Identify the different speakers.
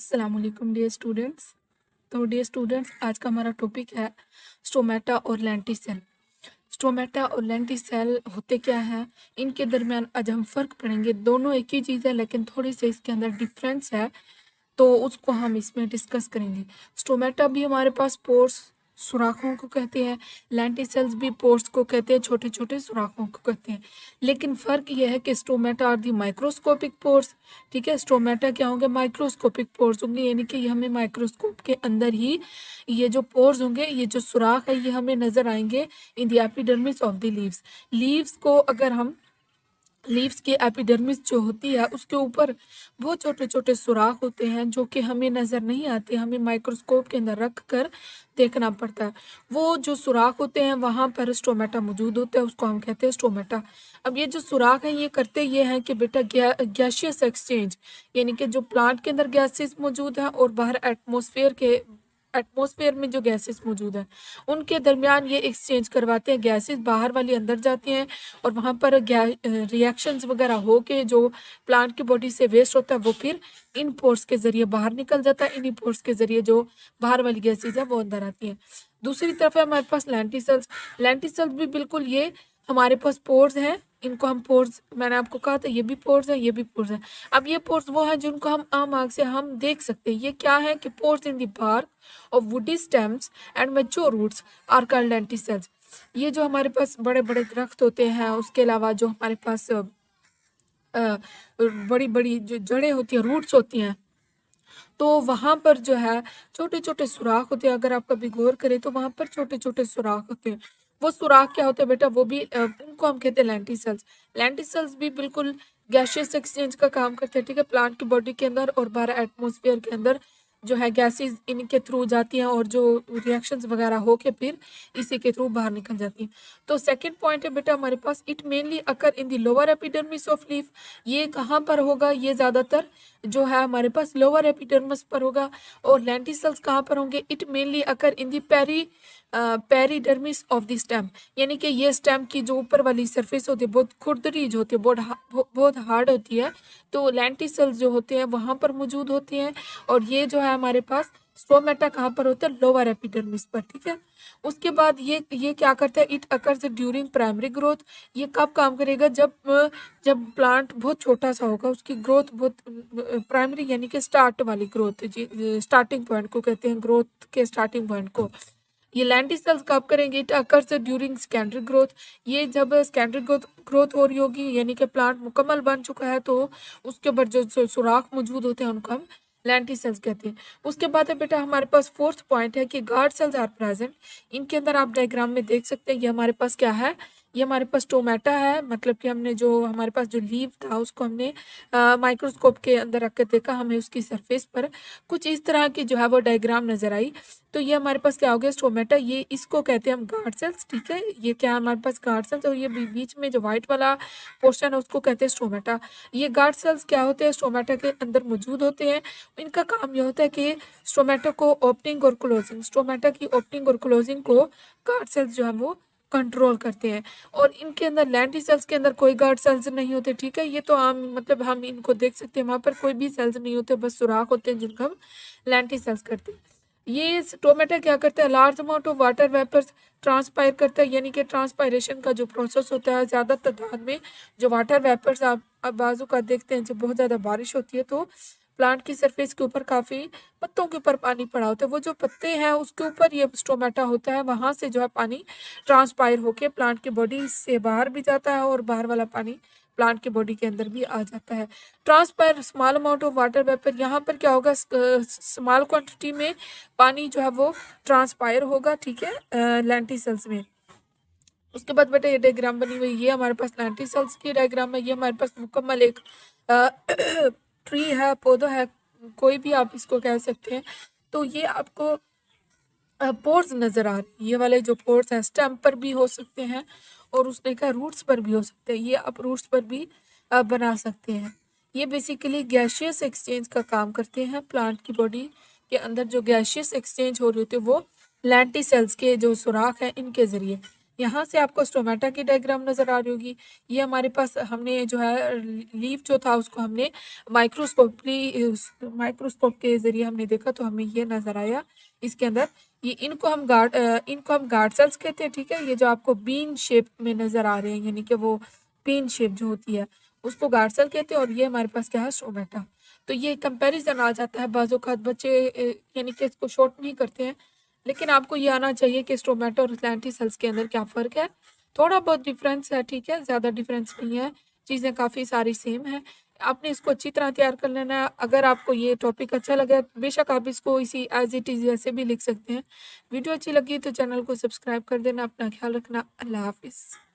Speaker 1: अस्सलाम वालेकुम dear students. तो डियर स्टूडेंट्स, आज का हमारा टॉपिक है स्टोमेटा और लेंटिसेल। स्टोमेटा और लेंटिसेल होते क्या हैं, इनके दरमियान आज हम फ़र्क पढ़ेंगे। दोनों एक ही चीज़ है लेकिन थोड़ी सी इसके अंदर डिफरेंस है, तो उसको हम इसमें डिस्कस करेंगे। स्टोमेटा भी हमारे पास पोर्स सुराखों को कहते हैं, लेंटिसेल्स भी पोर्स को कहते हैं, छोटे छोटे सुराखों को कहते हैं। लेकिन फ़र्क यह है कि stomata are the microscopic pores. ठीक है, स्टोमेटा क्या होंगे, माइक्रोस्कोपिक पोर्स होंगे, यानी कि ये हमें माइक्रोस्कोप के अंदर ही ये जो पोर्स होंगे, ये जो सुराख है, ये हमें नज़र आएंगे in the epidermis of the leaves. Leaves को अगर हम लीव्स के एपिडर्मिस जो होती है उसके ऊपर बहुत छोटे छोटे सुराख होते हैं जो कि हमें नज़र नहीं आते, हमें माइक्रोस्कोप के अंदर रख कर देखना पड़ता है। वो जो सुराख होते हैं वहाँ पर स्टोमेटा मौजूद होता है, उसको हम कहते हैं स्टोमेटा। अब ये जो सुराख हैं ये करते ये हैं कि बेटा गैसियस एक्सचेंज, यानी कि जो प्लांट के अंदर गैसेस मौजूद हैं और बाहर एटमॉस्फेयर में जो गैसेस मौजूद हैं उनके दरमियान ये एक्सचेंज करवाते हैं। गैसेस बाहर वाली अंदर जाती हैं और वहाँ पर रिएक्शंस वगैरह हो के जो प्लांट की बॉडी से वेस्ट होता है वो फिर इन पोर्स के ज़रिए बाहर निकल जाता है। इन्हीं पोर्स के ज़रिए जो बाहर वाली गैसेस है वो अंदर आती हैं। दूसरी तरफ है हमारे पास लेंटिसेल्स। लेंटिसेल्स भी बिल्कुल ये हमारे पास पोर्स हैं, इनको हम पोर्स, मैंने आपको कहा था ये भी पोर्स है, ये भी पोर्स है। अब ये पोर्स वो है जिनको हम आम आँख से हम देख सकते हैं। ये क्या है कि pores in the bark of woody stems and mature roots are called lenticels. ये जो हमारे पास बड़े बड़े दरख्त होते हैं, उसके अलावा जो हमारे पास बड़ी बड़ी जो जड़ें होती हैं, रूट्स होती हैं, तो वहाँ पर जो है छोटे छोटे सुराख होते हैं। अगर आप कभी गौर करें तो वहाँ पर छोटे छोटे सुराख होते हैं। वो सुराख क्या होता है बेटा, वो भी उनको हम कहते हैं लेंटिसेल्स। लेंटिसेल्स भी बिल्कुल गैसियस एक्सचेंज का काम करते हैं। ठीक है, प्लांट की बॉडी के अंदर और बाहर एटमॉस्फेयर के अंदर जो है गैसेस इनके थ्रू जाती हैं और जो रिएक्शंस वगैरह हो के फिर इसी के थ्रू बाहर निकल जाती हैं। तो सेकंड पॉइंट है बेटा हमारे पास, it mainly occur in the lower epidermis of leaf. ये कहाँ पर होगा, ये ज़्यादातर जो है हमारे पास लोअर एपिडर्मिस पर होगा। और लेंटिसेल्स कहाँ पर होंगे, it mainly occur in the peridermis of the stem, यानी कि ये स्टेम की जो ऊपर वाली सरफेस होती है बहुत खुरदरी जो होती है, बहुत हार्ड होती है, तो लेंटिसेल्स जो होते हैं वहाँ पर मौजूद होते हैं। और ये जो है हमारे पास स्टोमेटा कहाँ पर होता है, लोअर एपिडर्मिस पर। ठीक है, उसके बाद ये क्या करता है, it occurs during primary growth. ये कब काम करेगा, जब प्लांट बहुत छोटा सा होगा, उसकी ग्रोथ बहुत प्राइमरी यानी कि स्टार्ट वाली ग्रोथ, स्टार्टिंग पॉइंट को कहते हैं, ग्रोथ के स्टार्टिंग पॉइंट को। ये लेंटिसेल्स कब करेंगे, it occurs during secondary growth. ये जब सेकेंडरी ग्रोथ हो रही होगी, यानी कि प्लांट मुकम्मल बन चुका है, तो उसके ऊपर जो सुराख मौजूद होते हैं उनको हम लेंटिसेल्स कहते हैं। उसके बाद है बेटा हमारे पास फोर्थ पॉइंट है कि गार्ड सेल्स आर प्रेजेंट। इनके अंदर आप डायग्राम में देख सकते हैं, ये हमारे पास क्या है, ये हमारे पास टोमेटा है। मतलब कि हमने जो हमारे पास जो लीव था उसको हमने माइक्रोस्कोप के अंदर रख कर देखा, हमें उसकी सरफेस पर कुछ इस तरह की जो है वो डायग्राम नजर आई। तो ये हमारे पास क्या हो गया, स्टोमेटा। ये इसको कहते हैं हम गार्ड सेल्स। ठीक है, ये क्या है हमारे पास गार्ड सेल्स, और ये बीच में जो व्हाइट वाला पोर्शन है उसको कहते हैं स्टोमेटा। ये गार्ड सेल्स क्या होते हैं, स्टोमेटा के अंदर मौजूद होते हैं। इनका काम यह होता है कि स्टोमेटा को ओपनिंग और क्लोजिंग, स्टोमेटा की ओपनिंग और क्लोजिंग को गार्ड सेल्स जो है वो कंट्रोल करते हैं। और इनके अंदर लेंटिसेल्स के अंदर कोई गार्ड सेल्स नहीं होते। ठीक है, ये तो आम मतलब हम इनको देख सकते हैं, वहाँ पर कोई भी सेल्स नहीं होते, बस सुराख होते हैं जिनको हम लेंटिसेल्स करते हैं। ये टोमेटा क्या करता है, large amount of water vapours transpire करता है, यानी कि ट्रांसपायरेशन का जो प्रोसेस होता है, ज़्यादा तादाद में जो वाटर वेपर्स आप बाजू का देखते हैं, जब बहुत ज़्यादा बारिश होती है तो प्लांट की सरफेस के ऊपर काफ़ी पत्तों के ऊपर पानी पड़ा होता है, वो जो पत्ते हैं उसके ऊपर ये स्टोमेटा होता है, वहाँ से जो है पानी ट्रांसपायर होके प्लांट की बॉडी से बाहर भी जाता है और बाहर वाला पानी प्लांट की बॉडी के अंदर भी आ जाता है। Transpire small amount of water vapour, यहाँ पर क्या होगा, स्मॉल क्वांटिटी में पानी जो है वो ट्रांसपायर होगा। ठीक है, लेंटिसेल्स में। उसके बाद बेटा ये डायग्राम बनी हुई, ये हमारे पास लेंटिसेल्स की डायग्राम है। ये हमारे पास मुकम्मल एक ट्री है, पौधा है, कोई भी आप इसको कह सकते हैं। तो ये आपको पोर्स नज़र आ रहे हैं, ये वाले जो पोर्स हैं स्टेम पर भी हो सकते हैं और उसने कहा रूट्स पर भी हो सकते हैं। ये आप रूट्स पर भी बना सकते हैं। ये बेसिकली गैशियस एक्सचेंज का काम करते हैं। प्लांट की बॉडी के अंदर जो गैशियस एक्सचेंज हो रही होती है वो लेंटिसेल्स के जो सुराख हैं इनके ज़रिए। यहाँ से आपको स्टोमेटा की डायग्राम नज़र आ रही होगी। ये हमारे पास हमने जो है लीफ जो था उसको हमने माइक्रोस्कोप के ज़रिए हमने देखा तो हमें ये नज़र आया इसके अंदर। ये इनको हम गार्ड सेल्स कहते हैं, ठीक है। ये जो आपको बीन शेप में नज़र आ रहे हैं, यानी कि वो पिन शेप जो होती है उसको गार्ड सेल कहते हैं, और ये हमारे पास क्या है, स्टोमेटा। तो ये कंपैरिजन आ जाता है, बाज़ औक़ात बच्चे यानी कि इसको शॉर्ट नहीं करते हैं, लेकिन आपको ये आना चाहिए कि स्टोमेटा और लैंटी सेल्स के अंदर क्या फ़र्क है। थोड़ा बहुत डिफरेंस है, ठीक है, ज़्यादा डिफरेंस नहीं है, चीज़ें काफ़ी सारी सेम है। आपने इसको अच्छी तरह तैयार कर लेना है। अगर आपको ये टॉपिक अच्छा लगा, बेशक आप इसको इसी एज इट इज़ ऐसे भी लिख सकते हैं। वीडियो अच्छी लगी तो चैनल को सब्सक्राइब कर देना। अपना ख्याल रखना। अल्लाह हाफिज़।